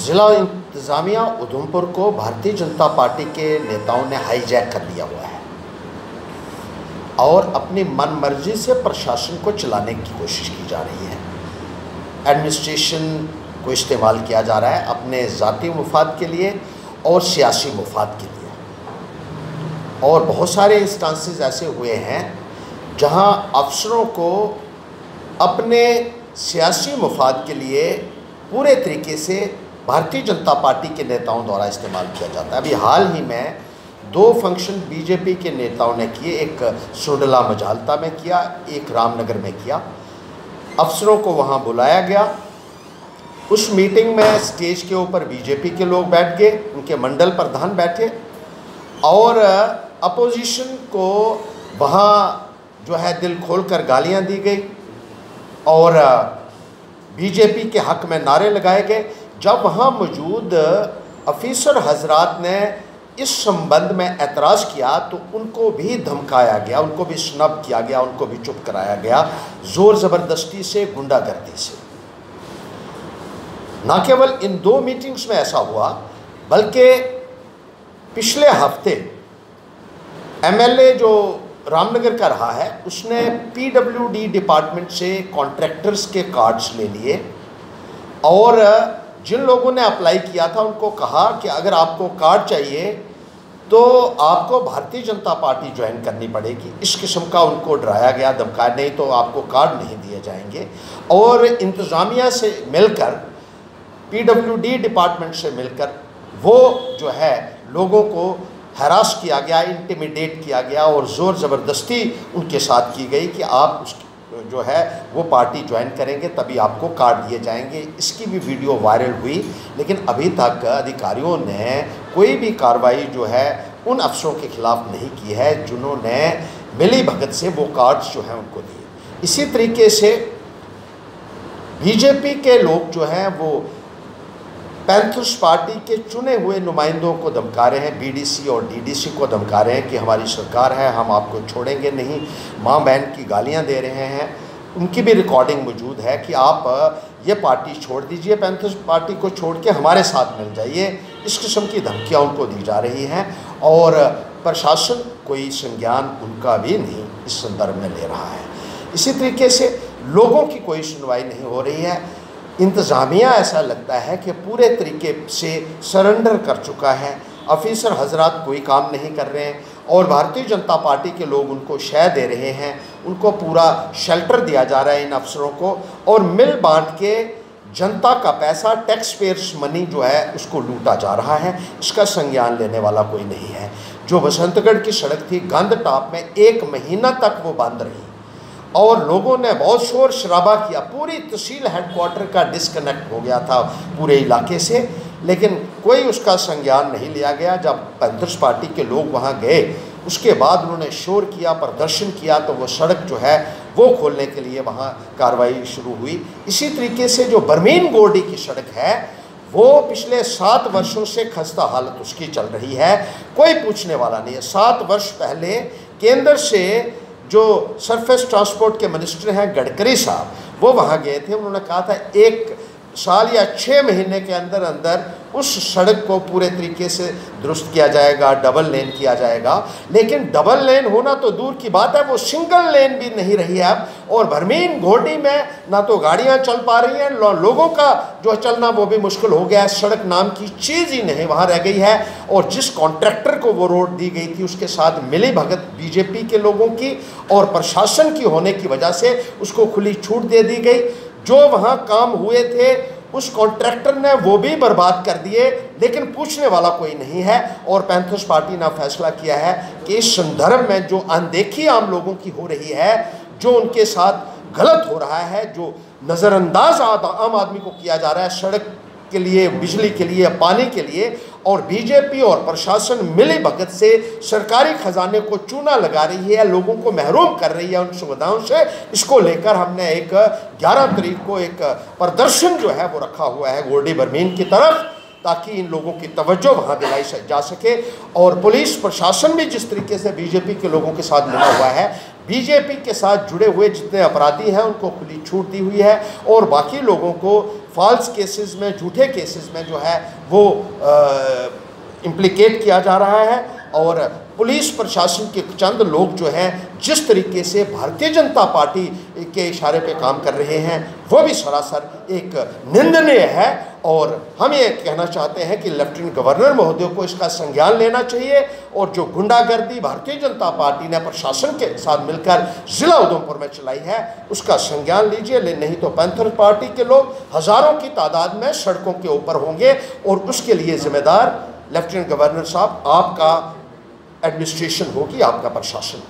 ज़िला इंतज़ामिया उधमपुर को भारतीय जनता पार्टी के नेताओं ने हाईजैक कर लिया हुआ है और अपनी मनमर्जी से प्रशासन को चलाने की कोशिश की जा रही है। एडमिनिस्ट्रेशन को इस्तेमाल किया जा रहा है अपने ज़ाती मुफाद के लिए और सियासी मुफाद के लिए। और बहुत सारे इंस्टांसेस ऐसे हुए हैं जहां अफसरों को अपने सियासी मुफाद के लिए पूरे तरीके से भारतीय जनता पार्टी के नेताओं द्वारा इस्तेमाल किया जाता है। अभी हाल ही में 2 फंक्शन बीजेपी के नेताओं ने किए, एक सुंडला मजालता में किया, एक रामनगर में किया। अफसरों को वहां बुलाया गया। उस मीटिंग में स्टेज के ऊपर बीजेपी के लोग बैठ गए, उनके मंडल प्रधान बैठे और अपोजिशन को वहां जो है दिल खोलकर गालियां दी गई और बीजेपी के हक में नारे लगाए गए। जब वहाँ मौजूद अफीसर हजरात ने इस संबंध में एतराज़ किया तो उनको भी धमकाया गया, उनको भी स्नब किया गया, उनको भी चुप कराया गया, ज़ोर ज़बरदस्ती से, गुंडागर्दी से। न केवल इन 2 मीटिंग्स में ऐसा हुआ बल्कि पिछले हफ्ते एमएलए जो रामनगर का रहा है उसने पीडब्ल्यूडी डिपार्टमेंट से कॉन्ट्रैक्टर्स के कार्ड्स ले लिए और जिन लोगों ने अप्लाई किया था उनको कहा कि अगर आपको कार्ड चाहिए तो आपको भारतीय जनता पार्टी ज्वाइन करनी पड़ेगी। इस किस्म का उनको डराया गया, धमकाया, नहीं तो आपको कार्ड नहीं दिए जाएंगे। और इंतज़ामिया से मिलकर, पीडब्ल्यूडी डिपार्टमेंट से मिलकर वो जो है लोगों को हरास किया गया, इंटिमिडेट किया गया और ज़ोर ज़बरदस्ती उनके साथ की गई कि आप उस जो है वो पार्टी ज्वाइन करेंगे तभी आपको कार्ड दिए जाएंगे। इसकी भी वीडियो वायरल हुई, लेकिन अभी तक अधिकारियों ने कोई भी कार्रवाई जो है उन अफसरों के खिलाफ नहीं की है जिन्होंने मिली भगत से वो कार्ड्स जो हैं उनको दिए। इसी तरीके से बीजेपी के लोग जो हैं वो पैंथर्स पार्टी के चुने हुए नुमाइंदों को धमका रहे हैं, बीडीसी और डीडीसी को धमका रहे हैं कि हमारी सरकार है, हम आपको छोड़ेंगे नहीं, माँ बहन की गालियां दे रहे हैं। उनकी भी रिकॉर्डिंग मौजूद है कि आप ये पार्टी छोड़ दीजिए, पैंथर्स पार्टी को छोड़ के हमारे साथ मिल जाइए। इस किस्म की धमकियाँ उनको दी जा रही हैं और प्रशासन कोई संज्ञान उनका भी नहीं इस संदर्भ में ले रहा है। इसी तरीके से लोगों की कोई सुनवाई नहीं हो रही है। इंतज़ामिया ऐसा लगता है कि पूरे तरीके से सरेंडर कर चुका है। ऑफिसर हजरात कोई काम नहीं कर रहे हैं और भारतीय जनता पार्टी के लोग उनको शय दे रहे हैं, उनको पूरा शेल्टर दिया जा रहा है इन अफसरों को और मिल बांट के जनता का पैसा, टैक्स पेयर्स मनी जो है उसको लूटा जा रहा है। इसका संज्ञान लेने वाला कोई नहीं है। जो बसंतगढ़ की सड़क थी गंद टाप में 1 महीना तक वो बंद रही और लोगों ने बहुत शोर शराबा किया, पूरी तहसील हेडक्वार्टर का डिस्कनेक्ट हो गया था पूरे इलाके से, लेकिन कोई उसका संज्ञान नहीं लिया गया। जब पैंथर्स पार्टी के लोग वहां गए उसके बाद उन्होंने शोर किया, प्रदर्शन किया तो वो सड़क जो है वो खोलने के लिए वहां कार्रवाई शुरू हुई। इसी तरीके से जो बरमीन गोरडी की सड़क है वो पिछले 7 वर्षों से खस्ता हालत उसकी चल रही है, कोई पूछने वाला नहीं है। 7 वर्ष पहले केंद्र से जो सरफेस ट्रांसपोर्ट के मिनिस्टर हैं गडकरी साहब, वो वहाँ गए थे। उन्होंने कहा था 1 साल या 6 महीने के अंदर अंदर उस सड़क को पूरे तरीके से दुरुस्त किया जाएगा, डबल लेन किया जाएगा। लेकिन डबल लेन होना तो दूर की बात है, वो सिंगल लेन भी नहीं रही है अब। और बरमीन घोटी में ना तो गाड़ियां चल पा रही हैं, लोगों का जो चलना वो भी मुश्किल हो गया है। सड़क नाम की चीज़ ही नहीं वहाँ रह गई है। और जिस कॉन्ट्रैक्टर को वो रोड दी गई थी उसके साथ मिली भगत बीजेपी के लोगों की और प्रशासन की होने की वजह से उसको खुली छूट दे दी गई। जो वहाँ काम हुए थे उस कॉन्ट्रैक्टर ने वो भी बर्बाद कर दिए, लेकिन पूछने वाला कोई नहीं है। और पैंथर्स पार्टी ने फैसला किया है कि इस संदर्भ में जो अनदेखी आम लोगों की हो रही है, जो उनके साथ गलत हो रहा है, जो नज़रअंदाज आम आदमी को किया जा रहा है सड़क के लिए, बिजली के लिए, पानी के लिए, और बीजेपी और प्रशासन मिली भगत से सरकारी खजाने को चूना लगा रही है, लोगों को महरूम कर रही है उन सुविधाओं से। इसको लेकर हमने एक 11 तारीख को एक प्रदर्शन जो है वो रखा हुआ है गोरडी बरमीन की तरफ, ताकि इन लोगों की तवज्जो वहाँ दिलाई जा सके। और पुलिस प्रशासन भी जिस तरीके से बीजेपी के लोगों के साथ मिला हुआ है, बीजेपी के साथ जुड़े हुए जितने अपराधी हैं उनको खुली छूट दी हुई है, और बाकी लोगों को फॉल्स केसेस में, झूठे केसेस में जो है वो इम्प्लिकेट किया जा रहा है। और पुलिस प्रशासन के चंद लोग जो हैं जिस तरीके से भारतीय जनता पार्टी के इशारे पे काम कर रहे हैं वो भी सरासर एक निंदनीय है। और हम ये कहना चाहते हैं कि लेफ्टिनेंट गवर्नर महोदय को इसका संज्ञान लेना चाहिए, और जो गुंडागर्दी भारतीय जनता पार्टी ने प्रशासन के साथ मिलकर ज़िला उधमपुर में चलाई है उसका संज्ञान लीजिए। नहीं तो पैंथर पार्टी के लोग हज़ारों की तादाद में सड़कों के ऊपर होंगे, और उसके लिए जिम्मेदार लेफ्टिनेंट गवर्नर साहब आपका एडमिनिस्ट्रेशन होगी, आपका प्रशासन।